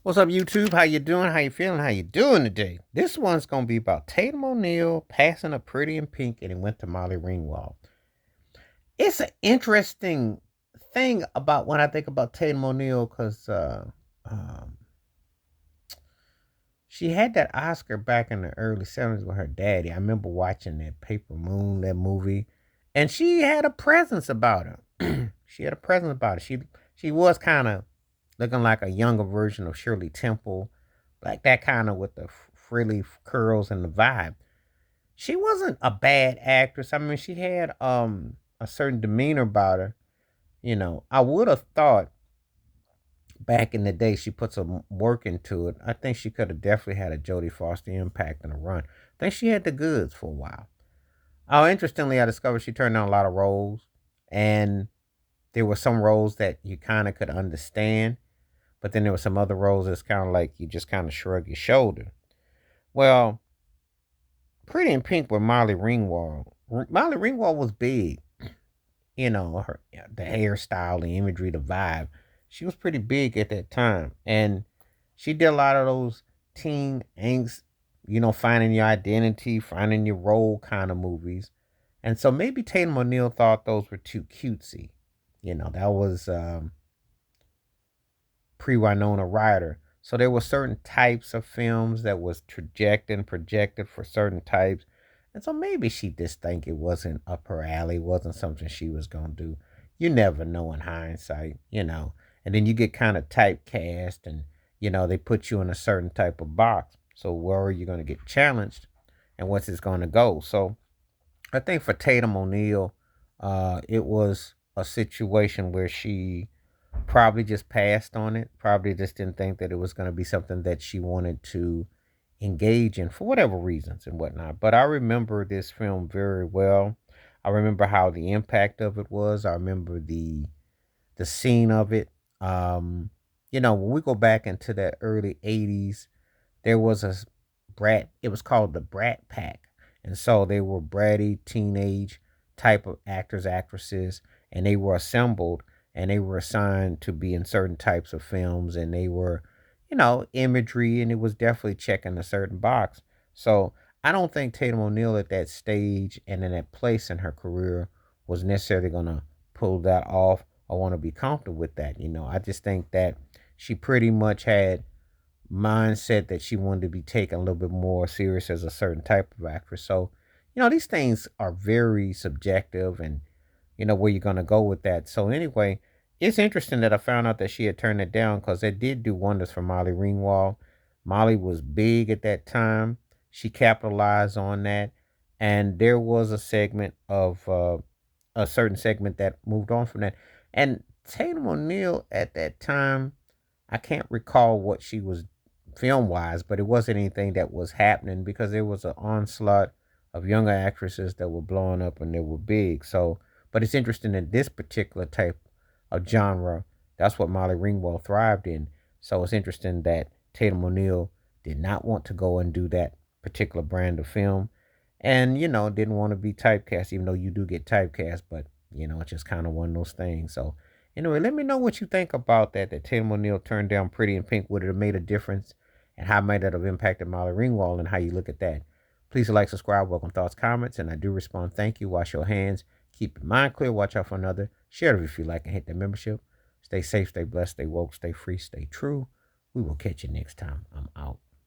What's up, YouTube? How you doing? How you feeling? How you doing today? This one's gonna be about Tatum O'Neal passing a Pretty in Pink, and it went to Molly Ringwald. It's an interesting thing about when I think about Tatum O'Neal because um, she had that Oscar back in the early '70s with her daddy. I remember watching that Paper Moon, that movie, and she had a presence about her. She had a presence about her. She was kind of looking like a younger version of Shirley Temple, like that kind of with the frilly curls and the vibe. She wasn't a bad actress. I mean, she had a certain demeanor about her. I would have thought back in the day she put some work into it. I think she could have definitely had a Jodie Foster impact in a run. I think she had the goods for a while. Oh, interestingly, I discovered she turned down a lot of roles, and there were some roles that you kind of could understand, but then there were some other roles that's kind of like you just kind of shrug your shoulder. Well, Pretty in Pink with Molly Ringwald. Molly Ringwald was big. Her the hairstyle, the imagery, the vibe. She was pretty big at that time, and she did a lot of those teen angst, finding your identity, finding your role kind of movies. And so maybe Tatum O'Neal thought those were too cutesy. That was pre Winona Ryder. So there were certain types of films that was trajected and projected for certain types. And so maybe she just think it wasn't up her alley, wasn't something she was gonna do. You never know in hindsight. And then you get kind of typecast and they put you in a certain type of box. So where are you gonna get challenged and what's it gonna go? So I think for Tatum O'Neal, it was a situation where she probably just passed on it. Probably just didn't think that it was going to be something that she wanted to engage in for whatever reasons and whatnot. But I remember this film very well. I remember how the impact of it was. I remember the scene of it. Um, when we go back into that early '80s, there was a brat. It was called the Brat Pack, and so they were bratty teenage type of actors, actresses, and they were assembled and they were assigned to be in certain types of films, and they were, imagery, and it was definitely checking a certain box. So I don't think Tatum O'Neal at that stage and in that place in her career was necessarily gonna pull that off. I want to be comfortable with that. I just think that she pretty much had mindset that she wanted to be taken a little bit more serious as a certain type of actress. So, these things are very subjective and where you're gonna go with that. So anyway, it's interesting that I found out that she had turned it down because it did do wonders for Molly Ringwald. Molly was big at that time. She capitalized on that, and there was a certain segment that moved on from that. And Tatum O'Neal at that time, I can't recall what she was film wise, but it wasn't anything that was happening because there was an onslaught of younger actresses that were blowing up and they were big. So, but it's interesting that this particular type of genre, that's what Molly Ringwald thrived in. So it's interesting that Tatum O'Neal did not want to go and do that particular brand of film and, didn't want to be typecast, even though you do get typecast, but, it's just kind of one of those things. So, anyway, let me know what you think about that Tatum O'Neal turned down Pretty in Pink. Would it have made a difference? And how might that have impacted Molly Ringwald and how you look at that? Please like, subscribe, welcome thoughts, comments, and I do respond. Thank you. Wash your hands. Keep your mind clear. Watch out for another. Share it if you like and hit that membership. Stay safe, stay blessed, stay woke, stay free, stay true. We will catch you next time. I'm out.